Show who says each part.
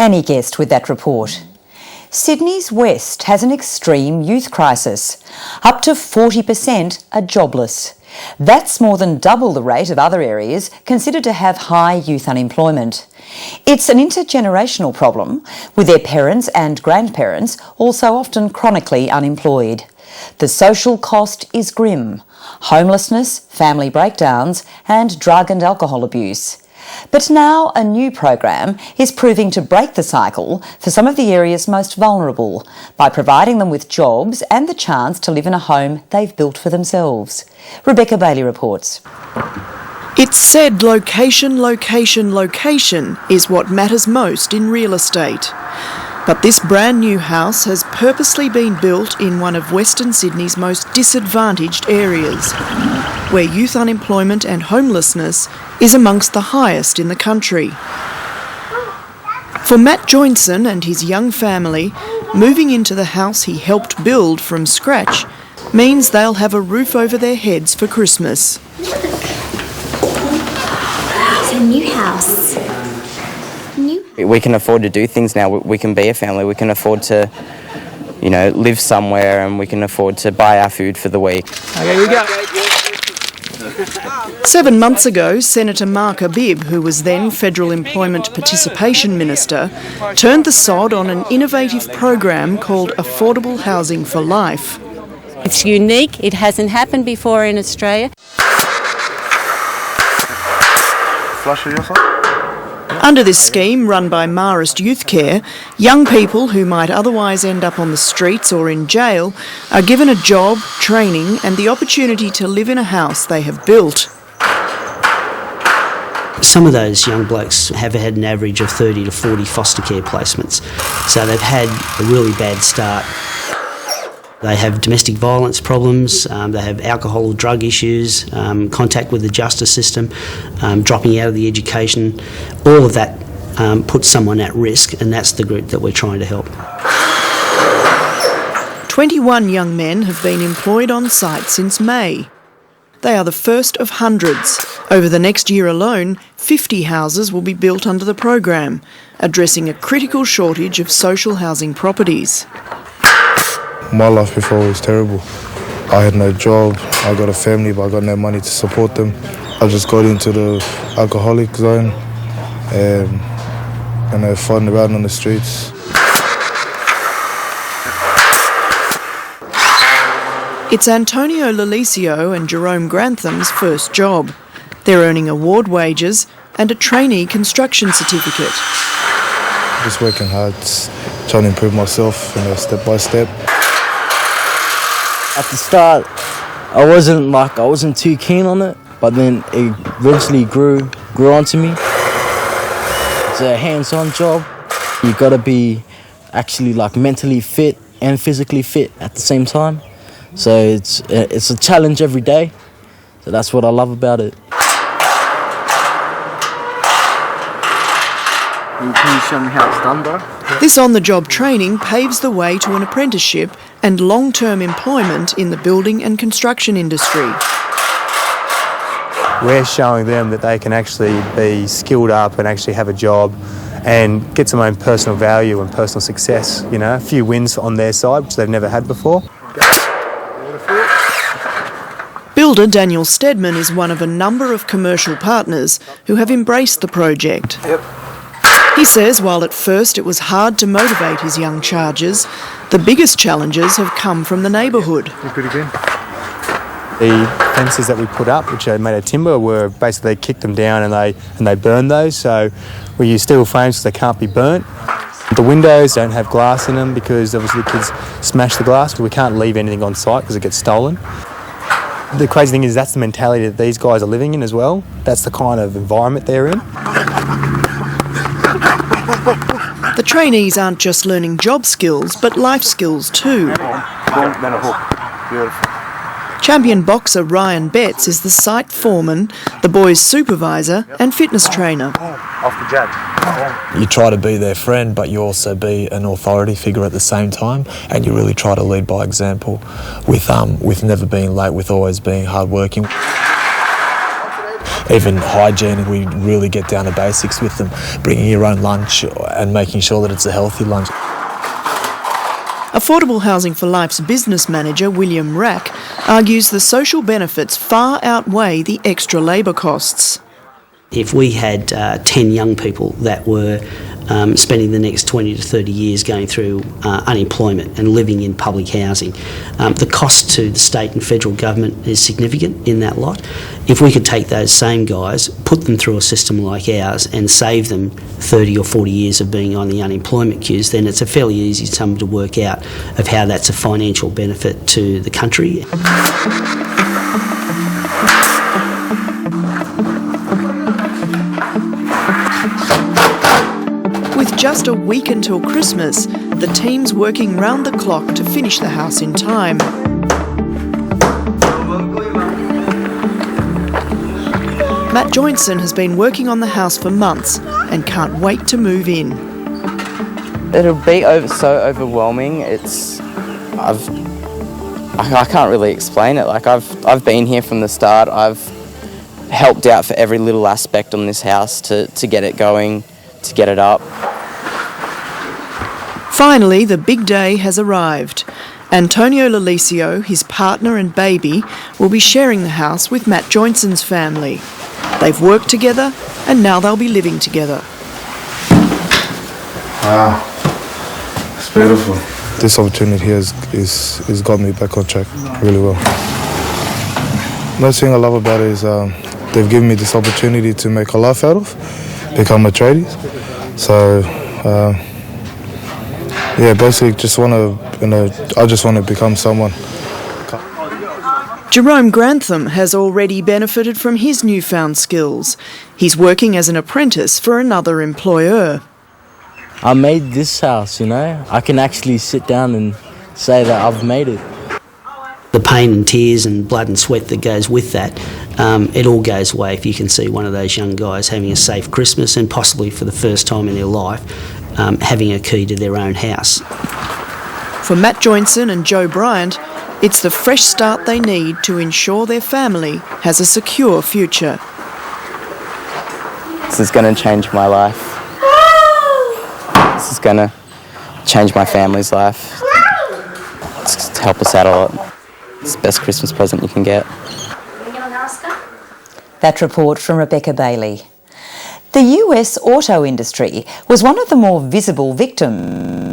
Speaker 1: Annie Guest with that report. Sydney's West has an extreme youth crisis. Up to 40% are jobless. That's more than double the rate of other areas considered to have high youth unemployment. It's an intergenerational problem, with their parents and grandparents also often chronically unemployed. The social cost is grim: homelessness, family breakdowns and drug and alcohol abuse. But now a new program is proving to break the cycle for some of the area's most vulnerable by providing them with jobs and the chance to live in a home they've built for themselves. Rebecca Bailey reports.
Speaker 2: It's said location, location, location is what matters most in real estate. But this brand new house has purposely been built in one of Western Sydney's most disadvantaged areas, where youth unemployment and homelessness is amongst the highest in the country. For Matt Joinson and his young family, moving into the house he helped build from scratch means they'll have a roof over their heads for Christmas.
Speaker 3: It's a new house.
Speaker 4: We can afford to do things now. We can be a family. We can afford to, live somewhere, and we can afford to buy our food for the week.
Speaker 5: Okay, we go.
Speaker 2: 7 months ago, Senator Mark Abib, who was then Federal Employment Participation Minister, turned the sod on an innovative program called Affordable Housing for Life.
Speaker 6: It's unique. It hasn't happened before in Australia.
Speaker 5: Flush it yourself?
Speaker 2: Under this scheme, run by Marist Youth Care, young people who might otherwise end up on the streets or in jail are given a job, training and the opportunity to live in a house they have built.
Speaker 7: Some of those young blokes have had an average of 30 to 40 foster care placements, so they've had a really bad start. They have domestic violence problems, they have alcohol or drug issues, contact with the justice system, dropping out of the education. All of that puts someone at risk, and that's the group that we're trying to help.
Speaker 2: 21 young men have been employed on site since May. They are the first of hundreds. Over the next year alone, 50 houses will be built under the program, addressing a critical shortage of social housing properties.
Speaker 8: My life before was terrible. I had no job, I got a family, but I got no money to support them. I just got into the alcoholic zone and I fighting around on the streets.
Speaker 2: It's Antonio Lalicio and Jerome Grantham's first job. They're earning award wages and a trainee construction certificate.
Speaker 8: Just working hard, trying to improve myself, step by step.
Speaker 9: At the start, I wasn't too keen on it, but then it eventually grew onto me. It's a hands-on job. You gotta be actually mentally fit and physically fit at the same time. So it's a challenge every day. So that's what I love about it.
Speaker 5: Can you show me how it's done, bro?
Speaker 2: This on-the-job training paves the way to an apprenticeship and long-term employment in the building and construction industry.
Speaker 10: We're showing them that they can actually be skilled up and actually have a job and get some own personal value and personal success, a few wins on their side, which they've never had before.
Speaker 2: Builder Daniel Steadman is one of a number of commercial partners who have embraced the project.
Speaker 5: Yep.
Speaker 2: He says while at first it was hard to motivate his young charges, the biggest challenges have come from the neighbourhood.
Speaker 10: The fences that we put up, which are made of timber, were basically they kicked them down and they burned those. So we use steel frames so they can't be burnt. The windows don't have glass in them because obviously the kids smash the glass, but we can't leave anything on site because it gets stolen. The crazy thing is that's the mentality that these guys are living in as well. That's the kind of environment they're in.
Speaker 2: The trainees aren't just learning job skills, but life skills too. Champion boxer Ryan Betts is the site foreman, the boys' supervisor and fitness trainer.
Speaker 5: Off the jab.
Speaker 11: You try to be their friend, but you also be an authority figure at the same time, and you really try to lead by example with never being late, with always being hardworking. Even hygiene, we really get down to basics with them, bringing your own lunch and making sure that it's a healthy lunch.
Speaker 2: Affordable Housing for Life's business manager, William Rack, argues the social benefits far outweigh the extra labour costs.
Speaker 7: If we had 10 young people that were spending the next 20 to 30 years going through unemployment and living in public housing, the cost to the state and federal government is significant in that lot. If we could take those same guys, put them through a system like ours and save them 30 or 40 years of being on the unemployment queues, then it's a fairly easy sum to work out of how that's a financial benefit to the country.
Speaker 2: With just a week until Christmas, the team's working round the clock to finish the house in time. Matt Joinson has been working on the house for months and can't wait to move in.
Speaker 4: It'll be so overwhelming. I can't really explain it. Like I've been here from the start. I've helped out for every little aspect on this house to get it going, to get it up.
Speaker 2: Finally, the big day has arrived. Antonio Lalicio, his partner and baby, will be sharing the house with Matt Joinson's family. They've worked together and now they'll be living together.
Speaker 8: Wow, it's beautiful. This opportunity here has got me back on track really well. Another thing I love about it is they've given me this opportunity to make a life out of, become a tradie. So, yeah, basically I just want to become someone.
Speaker 2: Jerome Grantham has already benefited from his newfound skills. He's working as an apprentice for another employer.
Speaker 9: I made this house, you know. I can actually sit down and say that I've made it.
Speaker 7: The pain and tears and blood and sweat that goes with that, it all goes away if you can see one of those young guys having a safe Christmas and possibly for the first time in their life having a key to their own house.
Speaker 2: For Matt Joinson and Joe Bryant, it's the fresh start they need to ensure their family has a secure future.
Speaker 4: This is going to change my life. This is going to change my family's life. It's going to help us out a lot. It's the best Christmas present you can get.
Speaker 1: That report from Rebecca Bailey. The US auto industry was one of the more visible victims